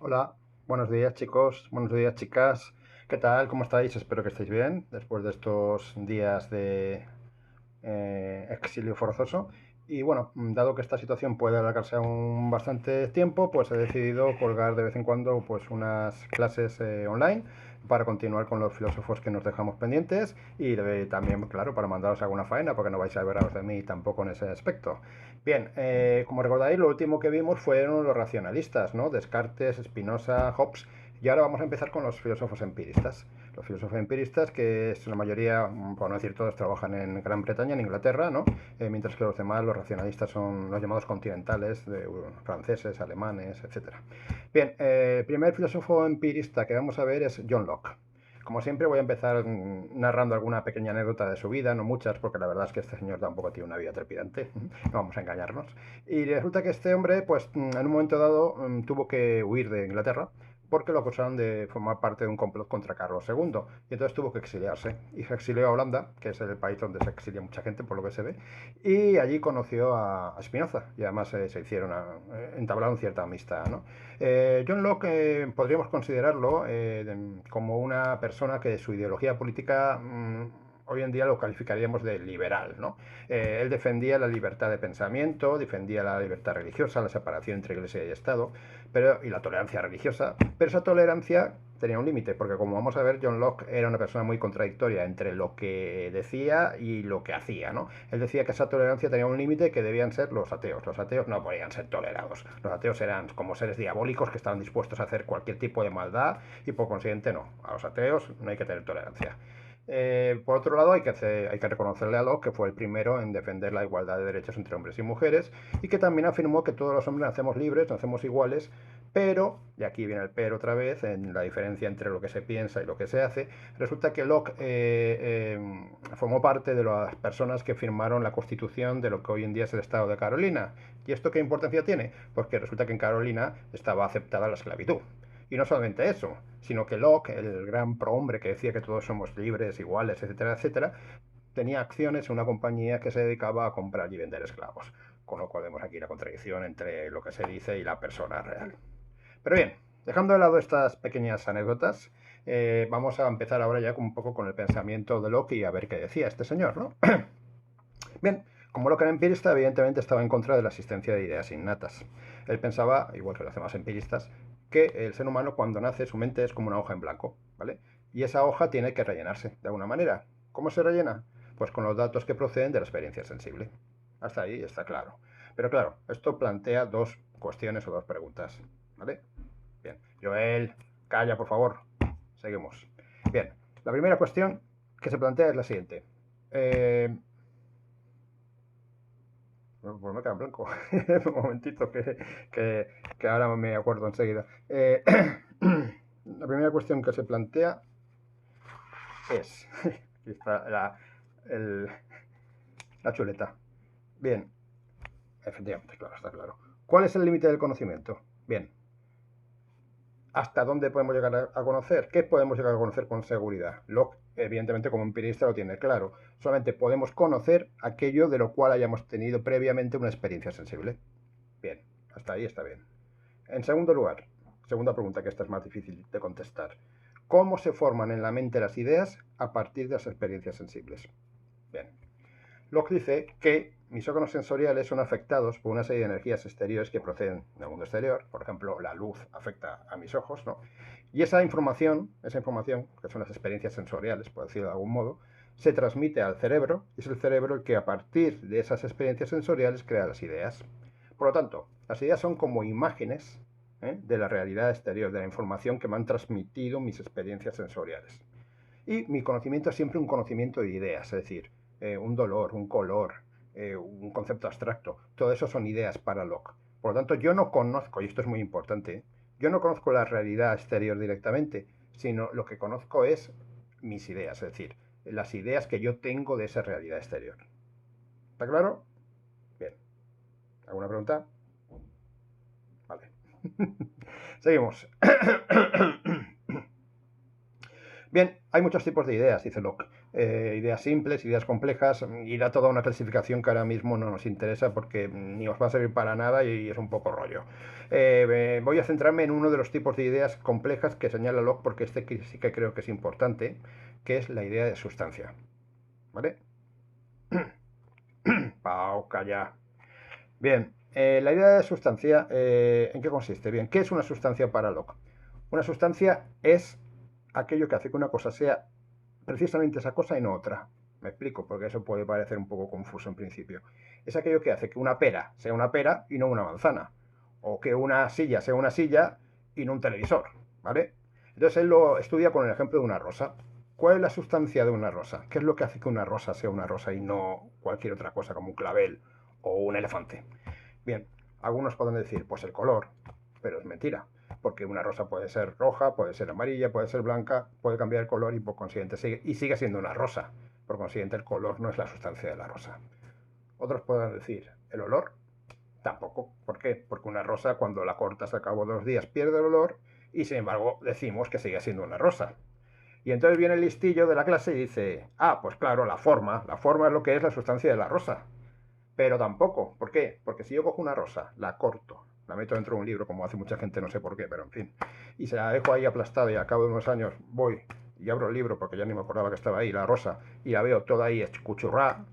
Hola, buenos días chicos, buenos días chicas. ¿Qué tal? ¿Cómo estáis? Espero que estéis bien después de estos días de exilio forzoso. Y bueno, dado que esta situación puede alargarse aún bastante tiempo, pues he decidido colgar de vez en cuando pues unas clases online para continuar con los filósofos que nos dejamos pendientes y también, claro, para mandaros alguna faena, porque no vais a veros de mí tampoco en ese aspecto. Bien, como recordáis, lo último que vimos fueron los racionalistas, ¿no? Descartes, Spinoza, Hobbes, y ahora vamos a empezar con los filósofos empiristas. Los filósofos empiristas, que es la mayoría, por no decir todos, trabajan en Gran Bretaña, en Inglaterra, ¿no? Mientras que los demás, los racionalistas, son los llamados continentales, franceses, alemanes, etcétera. Bien, el primer filósofo empirista que vamos a ver es John Locke. Como siempre voy a empezar narrando alguna pequeña anécdota de su vida, no muchas, porque la verdad es que este señor tampoco tiene una vida trepidante, no vamos a engañarnos. Y resulta que este hombre, pues en un momento dado, tuvo que huir de Inglaterra porque lo acusaron de formar parte de un complot contra Carlos II. Y entonces tuvo que exiliarse. Y se exilió a Holanda, que es el país donde se exilia mucha gente, por lo que se ve. Y allí conoció a Spinoza. Y además se hicieron, entablaron cierta amistad, ¿no? John Locke podríamos considerarlo como una persona que su ideología política hoy en día lo calificaríamos de liberal, ¿no? Él defendía la libertad de pensamiento, defendía la libertad religiosa, la separación entre iglesia y Estado, y la tolerancia religiosa, pero esa tolerancia tenía un límite, porque como vamos a ver, John Locke era una persona muy contradictoria entre lo que decía y lo que hacía, ¿no? Él decía que esa tolerancia tenía un límite que debían ser los ateos. Los ateos no podían ser tolerados. Los ateos eran como seres diabólicos que estaban dispuestos a hacer cualquier tipo de maldad y por consiguiente no. A los ateos no hay que tener tolerancia. Por otro lado, hay que reconocerle a Locke que fue el primero en defender la igualdad de derechos entre hombres y mujeres y que también afirmó que todos los hombres nacemos libres, nacemos iguales, pero, y aquí viene el pero otra vez, en la diferencia entre lo que se piensa y lo que se hace, resulta que Locke formó parte de las personas que firmaron la constitución de lo que hoy en día es el estado de Carolina. ¿Y esto qué importancia tiene? Porque resulta que en Carolina estaba aceptada la esclavitud. Y no solamente eso, sino que Locke, el gran prohombre que decía que todos somos libres, iguales, etcétera, etcétera, tenía acciones en una compañía que se dedicaba a comprar y vender esclavos. Con lo cual vemos aquí la contradicción entre lo que se dice y la persona real. Pero bien, dejando de lado estas pequeñas anécdotas, vamos a empezar ahora ya un poco con el pensamiento de Locke y a ver qué decía este señor, ¿no? Bien, como Locke era empirista, evidentemente estaba en contra de la existencia de ideas innatas. Él pensaba, igual que los demás empiristas, que el ser humano cuando nace su mente es como una hoja en blanco, ¿vale? Y esa hoja tiene que rellenarse de alguna manera. ¿Cómo se rellena? Pues con los datos que proceden de la experiencia sensible. Hasta ahí está claro. Pero claro, esto plantea dos cuestiones o dos preguntas, ¿vale? Bien, Joel, calla por favor. Seguimos. Bien, la primera cuestión que se plantea es la siguiente. Pues me queda en blanco. Un momentito, que ahora me acuerdo enseguida. La primera cuestión que se plantea es. Aquí está el- la chuleta. Bien, efectivamente, claro, está claro. ¿Cuál es el límite del conocimiento? Bien, ¿hasta dónde podemos llegar a conocer? ¿Qué podemos llegar a conocer con seguridad? Locke, evidentemente, como empirista lo tiene claro. Solamente podemos conocer aquello de lo cual hayamos tenido previamente una experiencia sensible. Bien, hasta ahí está bien. En segundo lugar, segunda pregunta, que esta es más difícil de contestar. ¿Cómo se forman en la mente las ideas a partir de las experiencias sensibles? Bien, Locke dice que mis órganos sensoriales son afectados por una serie de energías exteriores que proceden del mundo exterior. Por ejemplo, la luz afecta a mis ojos, ¿no? Y esa información, que son las experiencias sensoriales, por decirlo de algún modo, se transmite al cerebro y es el cerebro el que a partir de esas experiencias sensoriales crea las ideas. Por lo tanto, las ideas son como imágenes de la realidad exterior, de la información que me han transmitido mis experiencias sensoriales. Y mi conocimiento es siempre un conocimiento de ideas, es decir, un dolor, un color, un concepto abstracto. Todo eso son ideas para Locke. Por lo tanto, yo no conozco, y esto es muy importante, yo no conozco la realidad exterior directamente, sino lo que conozco es mis ideas, es decir, las ideas que yo tengo de esa realidad exterior. ¿Está claro? Bien. ¿Alguna pregunta? Vale. Seguimos. Bien, hay muchos tipos de ideas, dice Locke. ideas simples, ideas complejas, y da toda una clasificación que ahora mismo no nos interesa porque ni os va a servir para nada y es un poco rollo. Voy a centrarme en uno de los tipos de ideas complejas que señala Locke, porque este sí que creo que es importante, que es la idea de sustancia. ¿Vale? Pau, calla. Bien, la idea de sustancia, ¿en qué consiste? Bien, ¿qué es una sustancia para Locke? Una sustancia es aquello que hace que una cosa sea precisamente esa cosa y no otra. Me explico, porque eso puede parecer un poco confuso en principio. Es aquello que hace que una pera sea una pera y no una manzana. O que una silla sea una silla y no un televisor, ¿vale? Entonces él lo estudia con el ejemplo de una rosa. ¿Cuál es la sustancia de una rosa? ¿Qué es lo que hace que una rosa sea una rosa y no cualquier otra cosa como un clavel o un elefante? Bien, algunos pueden decir, pues el color, pero es mentira, porque una rosa puede ser roja, puede ser amarilla, puede ser blanca, puede cambiar el color y por consiguiente sigue siendo una rosa. Por consiguiente, el color no es la sustancia de la rosa. Otros pueden decir, el olor, tampoco. ¿Por qué? Porque una rosa cuando la cortas al cabo de 2 días pierde el olor y sin embargo decimos que sigue siendo una rosa. Y entonces viene el listillo de la clase y dice, ah, pues claro, la forma es lo que es la sustancia de la rosa. Pero tampoco. ¿Por qué? Porque si yo cojo una rosa, la corto, la meto dentro de un libro, como hace mucha gente, no sé por qué, pero en fin, y se la dejo ahí aplastada y al cabo de unos años voy y abro el libro, porque ya ni me acordaba que estaba ahí, la rosa, y la veo toda ahí escuchurrada,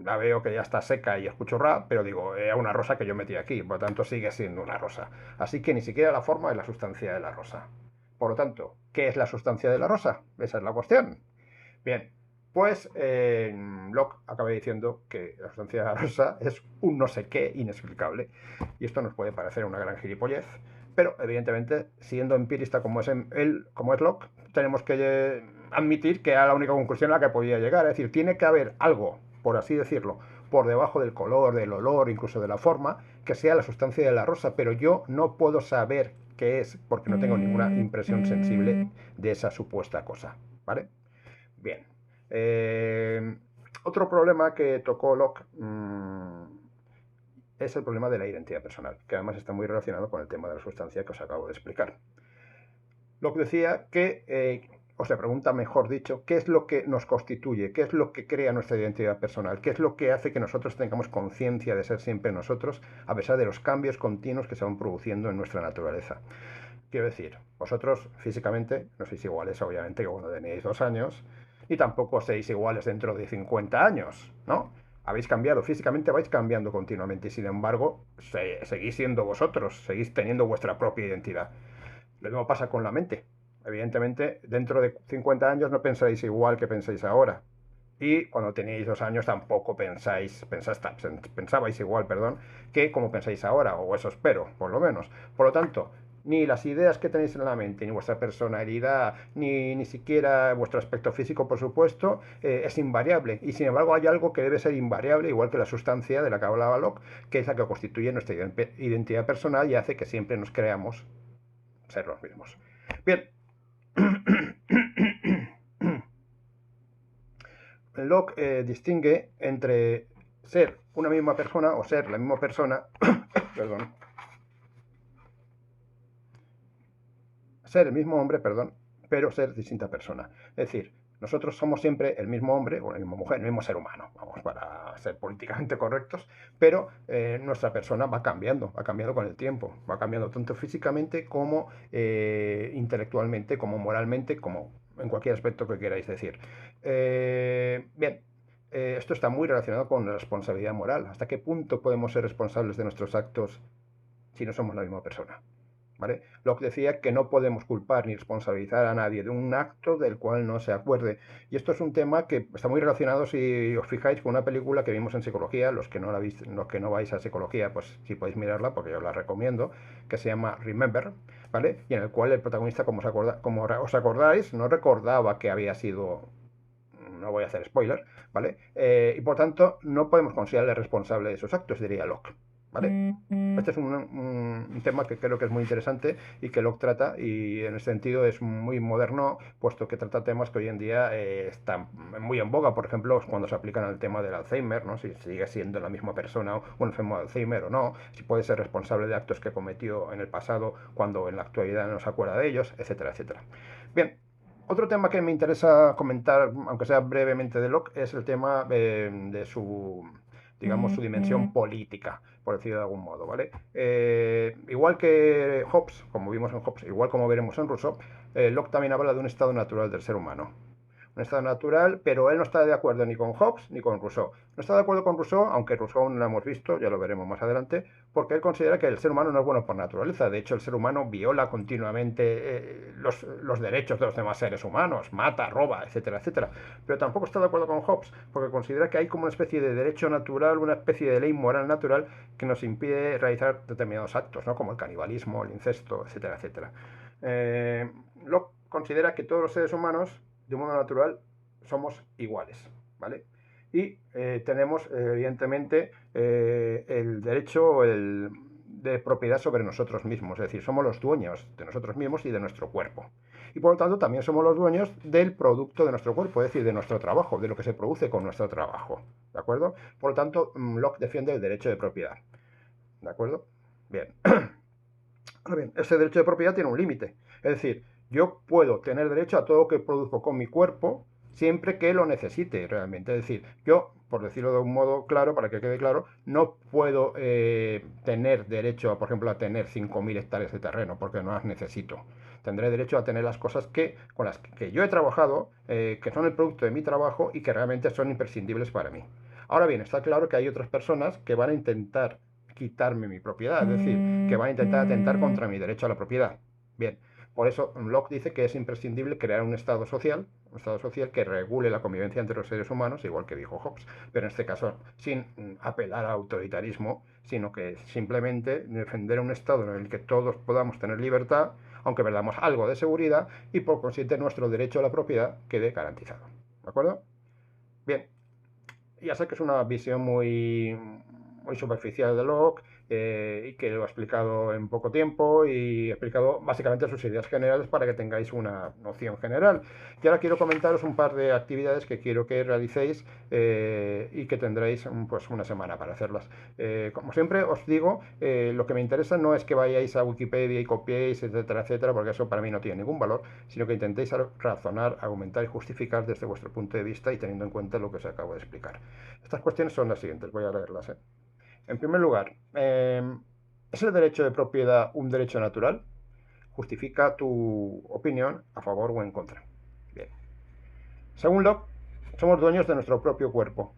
la veo que ya está seca y escuchurrada, pero digo, era una rosa que yo metí aquí, por lo tanto sigue siendo una rosa. Así que ni siquiera la forma es la sustancia de la rosa. Por lo tanto, ¿qué es la sustancia de la rosa? Esa es la cuestión. Bien, pues Locke acaba diciendo que la sustancia rosa es un no sé qué inexplicable. Y esto nos puede parecer una gran gilipollez, pero evidentemente, siendo empirista como es él, como es Locke, tenemos que admitir que era la única conclusión a la que podía llegar. Es decir, tiene que haber algo, por así decirlo, por debajo del color, del olor, incluso de la forma, que sea la sustancia de la rosa, pero yo no puedo saber qué es porque no tengo ninguna impresión sensible de esa supuesta cosa. ¿Vale? Bien. Otro problema que tocó Locke es el problema de la identidad personal, que además está muy relacionado con el tema de la sustancia que os acabo de explicar. Locke decía que, o se pregunta mejor dicho, ¿qué es lo que nos constituye? ¿Qué es lo que crea nuestra identidad personal? ¿Qué es lo que hace que nosotros tengamos conciencia de ser siempre nosotros, a pesar de los cambios continuos que se van produciendo en nuestra naturaleza? Quiero decir, vosotros físicamente no sois iguales, obviamente, que cuando teníais 2 años, y tampoco seis iguales dentro de 50 años, ¿no? Habéis cambiado, físicamente vais cambiando continuamente, y sin embargo, seguís siendo vosotros, seguís teniendo vuestra propia identidad. Lo mismo pasa con la mente. Evidentemente, dentro de 50 años no pensáis igual que pensáis ahora. Y cuando teníais 2 años tampoco pensabais igual, perdón, que como pensáis ahora, o eso espero, por lo menos. Por lo tanto, ni las ideas que tenéis en la mente, ni vuestra personalidad, ni siquiera vuestro aspecto físico, por supuesto, es invariable. Y sin embargo hay algo que debe ser invariable, igual que la sustancia de la que hablaba Locke, que es la que constituye nuestra identidad personal y hace que siempre nos creamos ser los mismos. Bien. Locke distingue entre ser una misma persona o ser la misma persona, perdón, ser el mismo hombre, perdón, pero ser distinta persona. Es decir, nosotros somos siempre el mismo hombre o la misma mujer, el mismo ser humano, vamos, para ser políticamente correctos, pero nuestra persona va cambiando con el tiempo, va cambiando tanto físicamente como intelectualmente, como moralmente, como en cualquier aspecto que queráis decir. Bien, esto está muy relacionado con la responsabilidad moral. ¿Hasta qué punto podemos ser responsables de nuestros actos si no somos la misma persona? ¿Vale? Locke decía que no podemos culpar ni responsabilizar a nadie de un acto del cual no se acuerde. Y esto es un tema que está muy relacionado, si os fijáis, con una película que vimos en psicología. Los que no la viste, los que no vais a psicología, pues sí podéis mirarla, porque yo la recomiendo, que se llama Remember, ¿vale? Y en el cual el protagonista, como os acordáis, no recordaba que había sido, no voy a hacer spoiler, ¿vale? Y por tanto, no podemos considerarle responsable de sus actos, diría Locke. ¿Vale? Este es un tema que creo que es muy interesante y que Locke trata, y en ese sentido es muy moderno, puesto que trata temas que hoy en día están muy en boga. Por ejemplo, cuando se aplican al tema del Alzheimer, ¿no? Si sigue siendo la misma persona un enfermo de Alzheimer o no, si puede ser responsable de actos que cometió en el pasado cuando en la actualidad no se acuerda de ellos, etcétera, etcétera. Bien, Otro tema que me interesa comentar, aunque sea brevemente de Locke, es el tema de su, digamos, su dimensión política, por decirlo de algún modo, ¿vale? Igual que Hobbes, como vimos en Hobbes, igual como veremos en Rousseau, Locke también habla de un estado natural del ser humano. Un estado natural, pero él no está de acuerdo ni con Hobbes ni con Rousseau. No está de acuerdo con Rousseau, aunque Rousseau no lo hemos visto, ya lo veremos más adelante, porque él considera que el ser humano no es bueno por naturaleza. De hecho, el ser humano viola continuamente los derechos de los demás seres humanos, mata, roba, etcétera, etcétera. Pero tampoco está de acuerdo con Hobbes, porque considera que hay como una especie de derecho natural, una especie de ley moral natural que nos impide realizar determinados actos, ¿no? Como el canibalismo, el incesto, etcétera, etcétera. Locke considera que todos los seres humanos de un modo natural somos iguales, ¿vale? Y tenemos, evidentemente, el derecho de propiedad sobre nosotros mismos, es decir, somos los dueños de nosotros mismos y de nuestro cuerpo. Y por lo tanto también somos los dueños del producto de nuestro cuerpo, es decir, de nuestro trabajo, de lo que se produce con nuestro trabajo, ¿de acuerdo? Por lo tanto, Locke defiende el derecho de propiedad, ¿de acuerdo? Bien. Ahora bien, ese derecho de propiedad tiene un límite, es decir, yo puedo tener derecho a todo lo que produzco con mi cuerpo siempre que lo necesite realmente. Es decir, yo, por decirlo de un modo claro, para que quede claro, no puedo tener derecho, por ejemplo, a tener 5.000 hectáreas de terreno porque no las necesito. Tendré derecho a tener las cosas con las que yo he trabajado, que son el producto de mi trabajo y que realmente son imprescindibles para mí. Ahora bien, está claro que hay otras personas que van a intentar quitarme mi propiedad, es decir, que van a intentar atentar contra mi derecho a la propiedad. Bien, por eso Locke dice que es imprescindible crear un Estado social que regule la convivencia entre los seres humanos, igual que dijo Hobbes, pero en este caso sin apelar al autoritarismo, sino que simplemente defender un Estado en el que todos podamos tener libertad, aunque perdamos algo de seguridad, y por consiguiente nuestro derecho a la propiedad quede garantizado. ¿De acuerdo? Bien, ya sé que es una visión muy superficial de Locke y que lo ha explicado en poco tiempo y he explicado básicamente sus ideas generales para que tengáis una noción general. Y ahora quiero comentaros un par de actividades que quiero que realicéis y que tendréis pues una semana para hacerlas. Como siempre os digo, lo que me interesa no es que vayáis a Wikipedia y copiéis, etcétera, etcétera, porque eso para mí no tiene ningún valor, sino que intentéis razonar, argumentar y justificar desde vuestro punto de vista y teniendo en cuenta lo que os acabo de explicar. Estas cuestiones son las siguientes, voy a leerlas. En primer lugar, ¿es el derecho de propiedad un derecho natural? Justifica tu opinión a favor o en contra. Bien. Según Locke, somos dueños de nuestro propio cuerpo.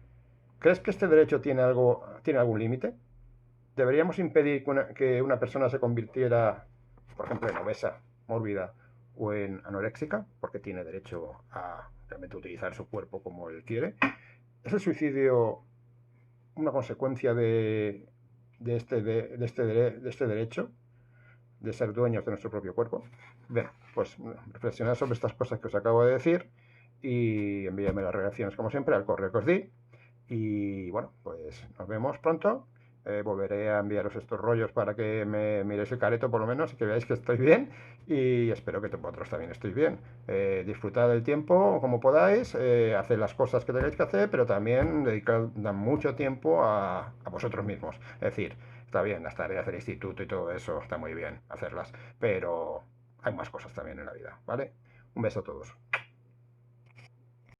¿Crees que este derecho tiene algún límite? ¿Deberíamos impedir que una persona se convirtiera, por ejemplo, en obesa, mórbida o en anoréxica, porque tiene derecho a realmente utilizar su cuerpo como él quiere? ¿Es el suicidio una consecuencia de este derecho de ser dueños de nuestro propio cuerpo? Bien, pues reflexionad sobre estas cosas que os acabo de decir y envíame las reacciones como siempre al correo que os di. Y bueno, pues nos vemos pronto. Volveré a enviaros estos rollos para que me miréis el careto por lo menos y que veáis que estoy bien y espero que vosotros también estéis bien. Disfrutad del tiempo como podáis, haced las cosas que tengáis que hacer, pero también dedicad mucho tiempo a vosotros mismos. Es decir, está bien las tareas del instituto y todo eso, está muy bien hacerlas, pero hay más cosas también en la vida, ¿vale? Un beso a todos.